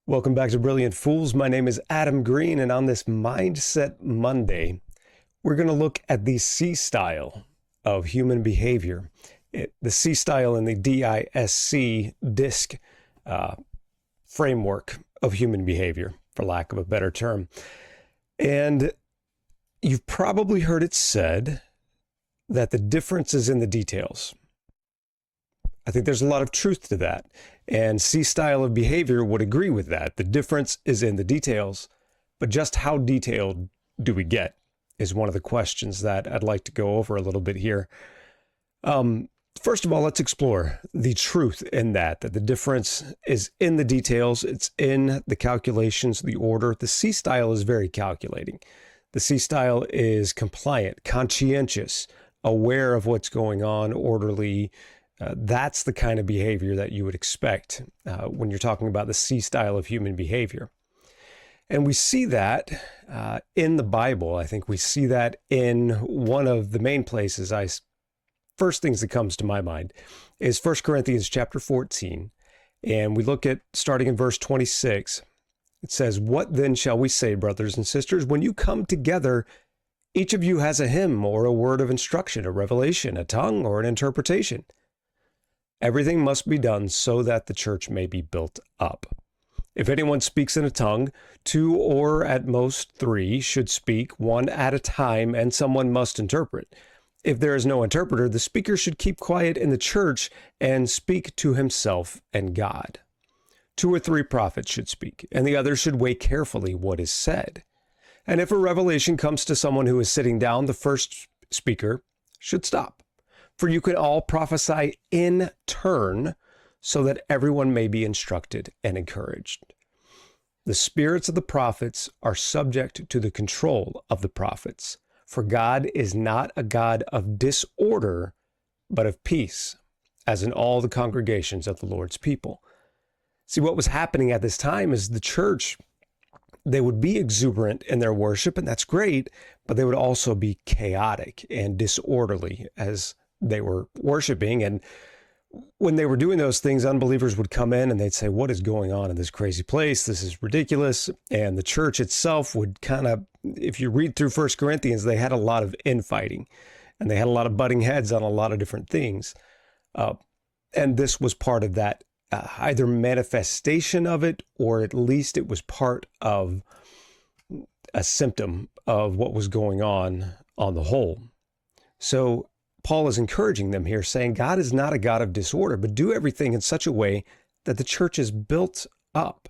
Welcome back to Brilliant Fools. My name is Adam Green, and on this Mindset Monday, we're going to look at the C style of human behavior. The C style in the DISC framework of human behavior, for lack of a better term. And you've probably heard it said that the difference is in the details. I think there's a lot of truth to that. And C style of behavior would agree with that. The difference is in the details, but just how detailed do we get is one of the questions that I'd like to go over a little bit here. First of all, let's explore the truth in that the difference is in the details. It's in the calculations, the order. The C style is very calculating. The C style is compliant, conscientious, aware of what's going on, orderly. That's the kind of behavior that you would expect when you're talking about the C style of human behavior. And we see that in the Bible. I think we see that in one of the main places. First things that comes to my mind is 1 Corinthians chapter 14. And we look at starting in verse 26. It says, "What then shall we say, brothers and sisters, when you come together, each of you has a hymn or a word of instruction, a revelation, a tongue, or an interpretation. Everything must be done so that the church may be built up. If anyone speaks in a tongue, two or at most three should speak, one at a time, and someone must interpret. If there is no interpreter, the speaker should keep quiet in the church and speak to himself and God. Two or three prophets should speak, and the others should weigh carefully what is said. And if a revelation comes to someone who is sitting down, the first speaker should stop. For you can all prophesy in turn, so that everyone may be instructed and encouraged. The spirits of the prophets are subject to the control of the prophets, for God is not a God of disorder, but of peace, as in all the congregations of the Lord's people." See, what was happening at this time is the church, they would be exuberant in their worship, and that's great, but they would also be chaotic and disorderly as they were worshiping. And when they were doing those things, unbelievers would come in and they'd say, "What is going on in this crazy place? This is ridiculous." And the church itself would kind of, if you read through 1 Corinthians, they had a lot of infighting and they had a lot of butting heads on a lot of different things. And this was part of that, either manifestation of it, or at least it was part of a symptom of what was going on the whole. So Paul is encouraging them here, saying God is not a God of disorder, but do everything in such a way that the church is built up.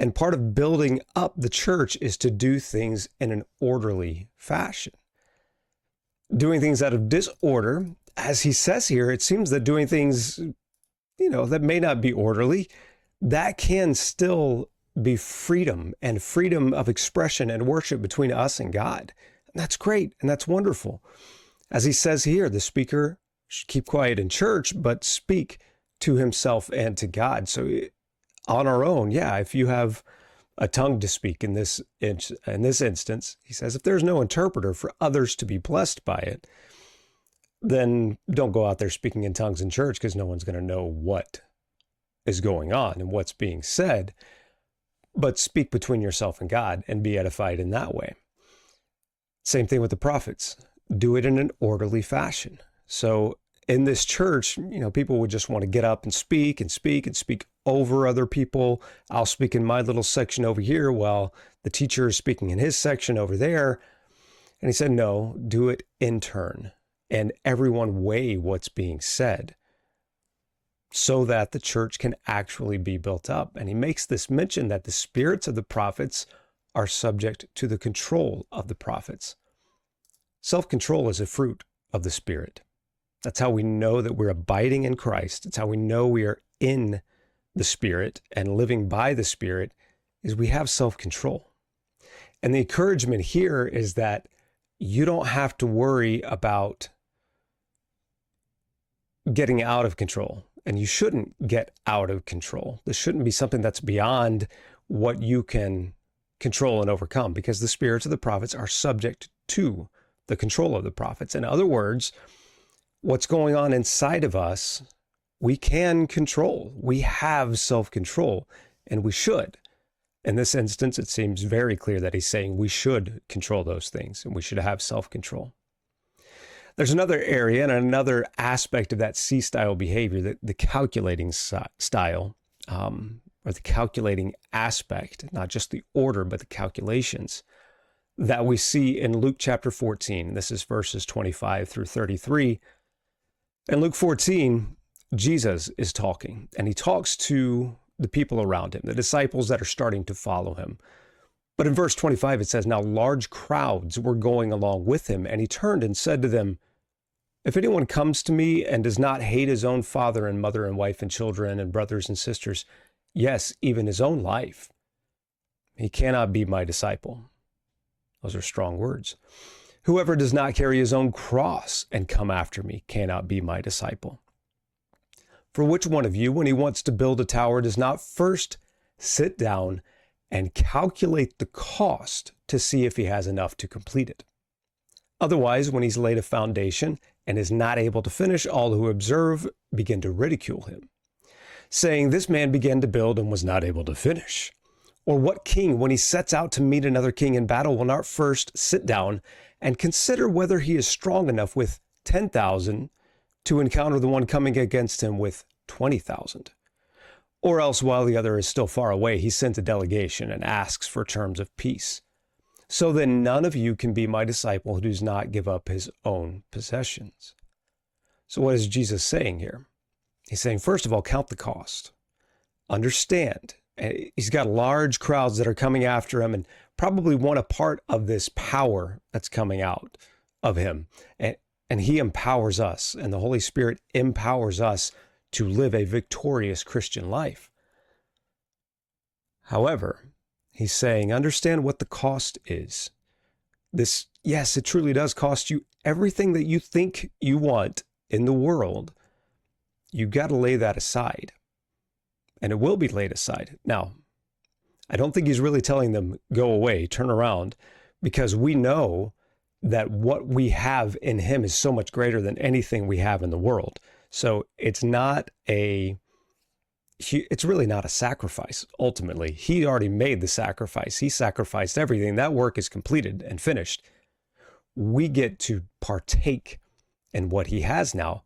And part of building up the church is to do things in an orderly fashion. Doing things out of disorder, as he says here, it seems that doing things, that may not be orderly, that can still be freedom and freedom of expression and worship between us and God. And that's great and that's wonderful. As he says here, the speaker should keep quiet in church, but speak to himself and to God. So on our own, if you have a tongue to speak in this instance, he says, if there's no interpreter for others to be blessed by it, then don't go out there speaking in tongues in church, because no one's going to know what is going on and what's being said. But speak between yourself and God and be edified in that way. Same thing with the prophets. Do it in an orderly fashion. So in this church, people would just want to get up and speak and speak and speak over other people. I'll speak in my little section over here while the teacher is speaking in his section over there. And he said, no, do it in turn, and everyone weigh what's being said so that the church can actually be built up. And he makes this mention that the spirits of the prophets are subject to the control of the prophets. Self-control is a fruit of the Spirit. That's how we know that we're abiding in Christ. It's how we know we are in the Spirit and living by the Spirit, is we have self-control. And the encouragement here is that you don't have to worry about getting out of control, and you shouldn't get out of control. This shouldn't be something that's beyond what you can control and overcome, because the spirits of the prophets are subject to the control of the prophets. In other words, what's going on inside of us, we can control. We have self-control. and we should. In this instance, it seems very clear that he's saying we should control those things and we should have self-control. There's another area and another aspect of that C-style behavior, the calculating style, or the calculating aspect, not just the order, but the calculations that we see in Luke chapter 14. This is verses 25 through 33. In Luke 14, Jesus is talking, and he talks to the people around him, the disciples that are starting to follow him. But in verse 25, it says, "Now large crowds were going along with him, and he turned and said to them, 'If anyone comes to me and does not hate his own father and mother and wife and children and brothers and sisters, yes, even his own life, he cannot be my disciple.'" Those are strong words. "Whoever does not carry his own cross and come after me cannot be my disciple. For which one of you, when he wants to build a tower, does not first sit down and calculate the cost to see if he has enough to complete it? Otherwise, when he's laid a foundation and is not able to finish, all who observe begin to ridicule him, saying, 'This man began to build and was not able to finish.' Or what king, when he sets out to meet another king in battle, will not first sit down and consider whether he is strong enough with 10,000 to encounter the one coming against him with 20,000? Or else, while the other is still far away, he sends a delegation and asks for terms of peace. So then none of you can be my disciple who does not give up his own possessions." So what is Jesus saying here? He's saying, first of all, count the cost. Understand. He's got large crowds that are coming after him and probably want a part of this power that's coming out of him. And he empowers us, and the Holy Spirit empowers us to live a victorious Christian life. However, he's saying, understand what the cost is. This, yes, it truly does cost you everything that you think you want in the world. You've got to lay that aside. And it will be laid aside. Now, I don't think he's really telling them, go away, turn around, because we know that what we have in him is so much greater than anything we have in the world. So it's really not a sacrifice, ultimately. He already made the sacrifice. He sacrificed everything. That work is completed and finished. We get to partake in what he has now,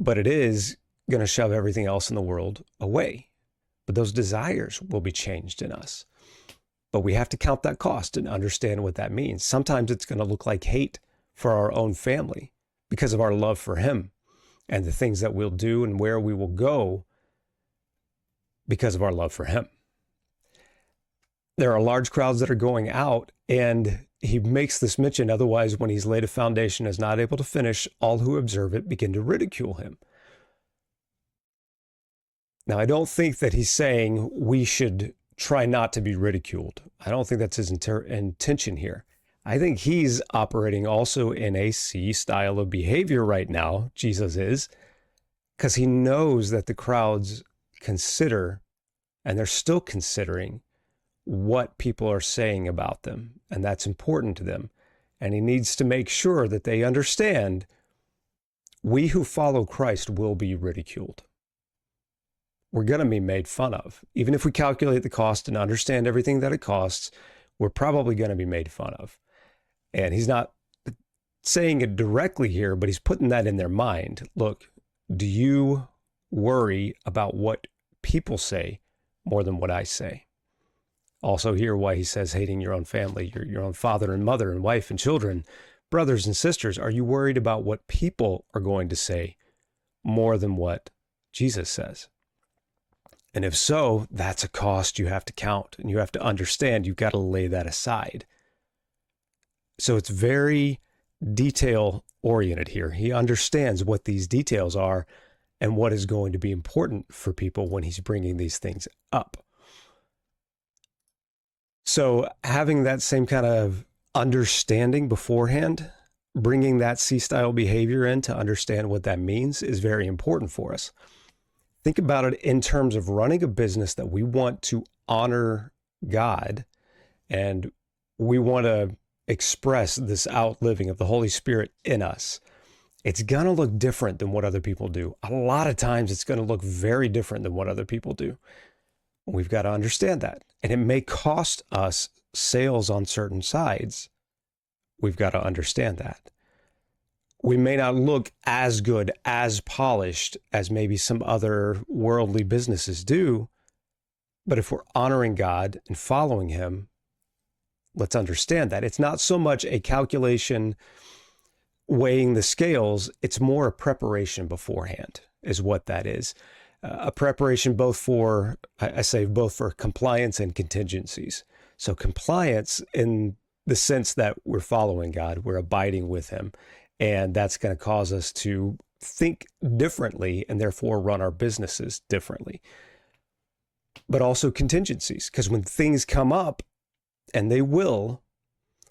but it is going to shove everything else in the world away. But those desires will be changed in us. But we have to count that cost and understand what that means. Sometimes it's going to look like hate for our own family because of our love for him and the things that we'll do and where we will go because of our love for him. There are large crowds that are going out, and he makes this mention, otherwise, when he's laid a foundation and is not able to finish, all who observe it begin to ridicule him. Now, I don't think that he's saying we should try not to be ridiculed. I don't think that's his intention here. I think he's operating also in a C style of behavior right now, Jesus is, because he knows that the crowds consider, and they're still considering, what people are saying about them, and that's important to them. And he needs to make sure that they understand we who follow Christ will be ridiculed. We're going to be made fun of. Even if we calculate the cost and understand everything that it costs, we're probably going to be made fun of. And he's not saying it directly here, but he's putting that in their mind. Look, do you worry about what people say more than what I say? Also hear why he says hating your own family, your own father and mother and wife and children, brothers and sisters. Are you worried about what people are going to say more than what Jesus says? And if so, that's a cost you have to count, and you have to understand you've got to lay that aside. So it's very detail oriented here. He understands what these details are and what is going to be important for people when he's bringing these things up. So having that same kind of understanding beforehand, bringing that C-style behavior in to understand what that means is very important for us. Think about it in terms of running a business that we want to honor God, and we want to express this outliving of the Holy Spirit in us. It's going to look different than what other people do. A lot of times it's going to look very different than what other people do. We've got to understand that. And it may cost us sales on certain sides. We've got to understand that. We may not look as good, as polished as maybe some other worldly businesses do, but if we're honoring God and following him, let's understand that. It's not so much a calculation weighing the scales, it's more a preparation beforehand is what that is. A preparation both for, I say both for compliance and contingencies. So compliance in the sense that we're following God, we're abiding with him, and that's going to cause us to think differently and therefore run our businesses differently. But also contingencies, because when things come up, and they will,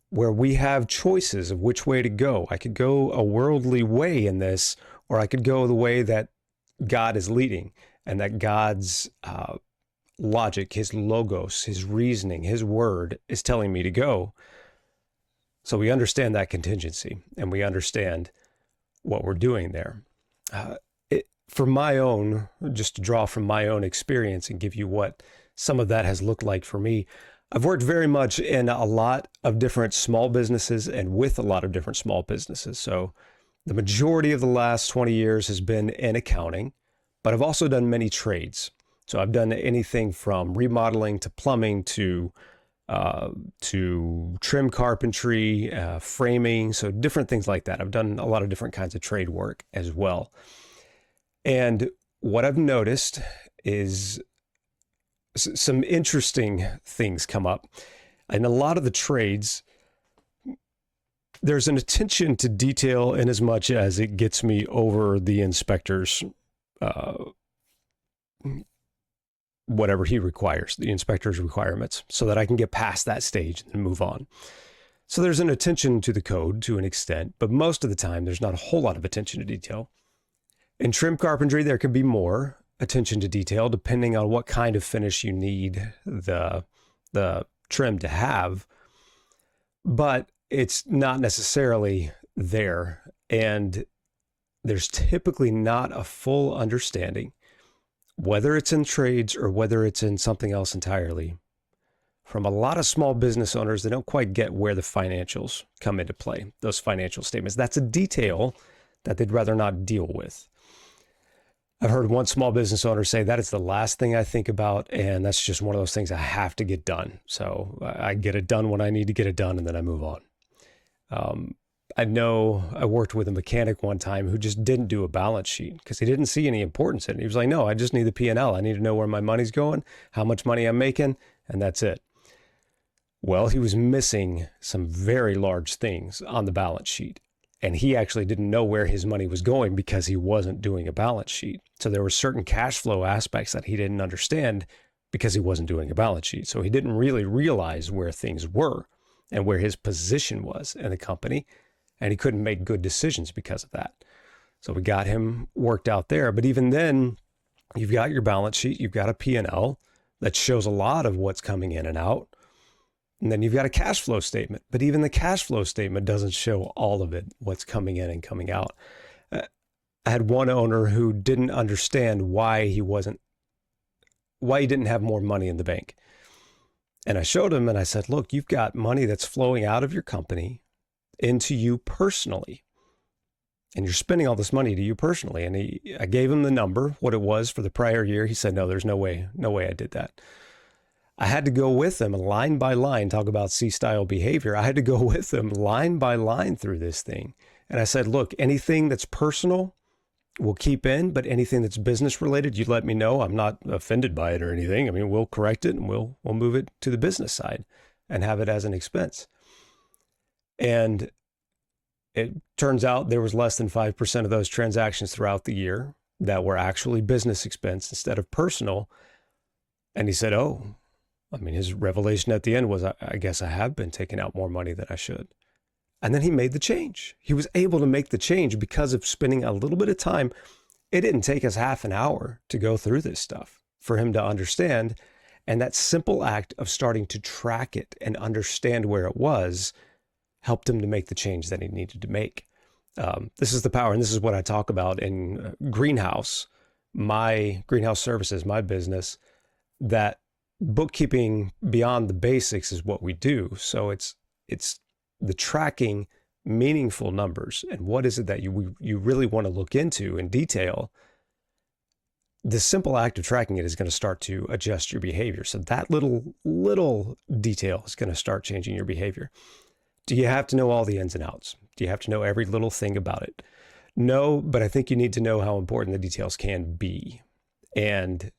where we have choices of which way to go. I could go a worldly way in this, or I could go the way that God is leading, and that God's logic, his logos, his reasoning, his word is telling me to go. So we understand that contingency, and we understand what we're doing there. For my own, just to draw from my own experience and give you what some of that has looked like for me, I've worked very much in a lot of different small businesses and with a lot of different small businesses. So the majority of the last 20 years has been in accounting, but I've also done many trades. So I've done anything from remodeling to plumbing to trim carpentry, framing, so different things like that. I've done a lot of different kinds of trade work as well. And what I've noticed is some interesting things come up. In a lot of the trades, there's an attention to detail in as much as it gets me over the inspector's whatever he requires, the inspector's requirements, so that I can get past that stage and move on. So there's an attention to the code to an extent, but most of the time there's not a whole lot of attention to detail. In trim carpentry, there can be more attention to detail depending on what kind of finish you need the trim to have, but it's not necessarily there. And there's typically not a full understanding, whether it's in trades or whether it's in something else entirely. From a lot of small business owners, they don't quite get where the financials come into play, those financial statements. That's a detail that they'd rather not deal with. I've heard one small business owner say that is the last thing I think about, and that's just one of those things I have to get done. So I get it done when I need to get it done, and then I move on. I know I worked with a mechanic one time who just didn't do a balance sheet because he didn't see any importance in it. He was like, no, I just need the P&L. I need to know where my money's going, how much money I'm making, and that's it. Well, he was missing some very large things on the balance sheet. And he actually didn't know where his money was going because he wasn't doing a balance sheet. So there were certain cash flow aspects that he didn't understand because he wasn't doing a balance sheet. So he didn't really realize where things were and where his position was in the company. And he couldn't make good decisions because of that. So we got him worked out there. But even then, you've got your balance sheet, you've got a P&L that shows a lot of what's coming in and out. And then you've got a cash flow statement, but even the cash flow statement doesn't show all of it, what's coming in and coming out. I had one owner who didn't understand why he didn't have more money in the bank. And I showed him and I said, look, you've got money that's flowing out of your company into you personally. And you're spending all this money to you personally. And I gave him the number, what it was for the prior year. He said, no, there's no way I did that. I had to go with them line by line, talk about C-style behavior. I had to go with them line by line through this thing. And I said, look, anything that's personal, we'll keep in, but anything that's business related, you let me know. I'm not offended by it or anything. I mean, we'll correct it and we'll move it to the business side and have it as an expense. And it turns out there was less than 5% of those transactions throughout the year that were actually business expense instead of personal. And he said, oh, I mean, his revelation at the end was, I guess I have been taking out more money than I should. And then he made the change. He was able to make the change because of spending a little bit of time. It didn't take us half an hour to go through this stuff for him to understand. And that simple act of starting to track it and understand where it was helped him to make the change that he needed to make. This is the power. And this is what I talk about in Greenhouse, my Greenhouse Services, my business, that bookkeeping beyond the basics is what we do. So it's the tracking meaningful numbers and what is it that you really want to look into in detail. The simple act of tracking it is going to start to adjust your behavior. So that little detail is going to start changing your behavior. Do you have to know all the ins and outs? Do you have to know every little thing about it? No, but I think you need to know how important the details can be and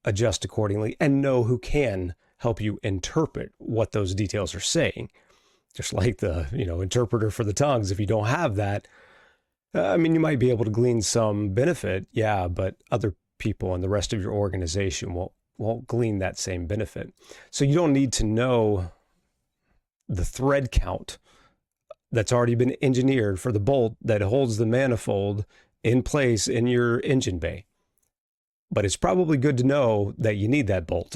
adjust accordingly, and know who can help you interpret what those details are saying. Just like the interpreter for the tongues. If you don't have that, you might be able to glean some benefit, yeah, but other people and the rest of your organization won't glean that same benefit. So you don't need to know the thread count that's already been engineered for the bolt that holds the manifold in place in your engine bay. But it's probably good to know that you need that bolt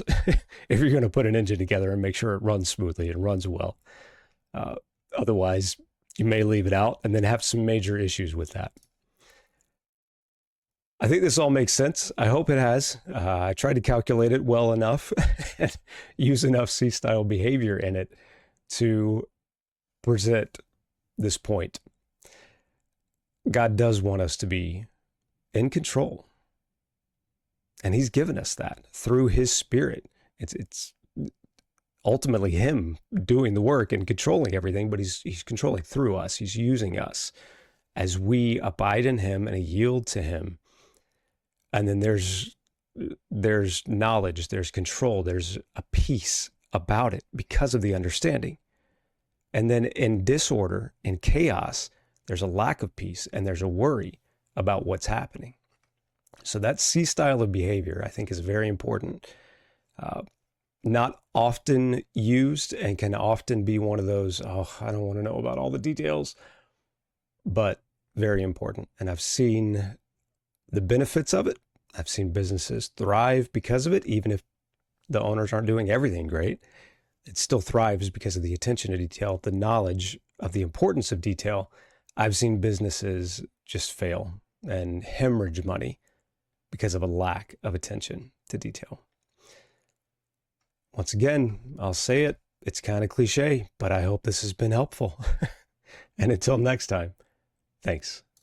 if you're going to put an engine together and make sure it runs smoothly and runs well. Otherwise, you may leave it out and then have some major issues with that. I think this all makes sense. I hope it has. I tried to calculate it well enough and use enough C-style behavior in it to present this point. God does want us to be in control. And he's given us that through his Spirit. It's ultimately him doing the work and controlling everything, but he's controlling through us. He's using us as we abide in him and yield to him. And then there's knowledge, there's control, there's a peace about it because of the understanding. And then in disorder, in chaos, there's a lack of peace and there's a worry about what's happening. So that C style of behavior, I think, is very important. Not often used and can often be one of those, I don't want to know about all the details, but very important. And I've seen the benefits of it. I've seen businesses thrive because of it, even if the owners aren't doing everything great. It still thrives because of the attention to detail, the knowledge of the importance of detail. I've seen businesses just fail and hemorrhage money because of a lack of attention to detail. Once again, I'll say it, it's kind of cliche, but I hope this has been helpful. And until next time, thanks.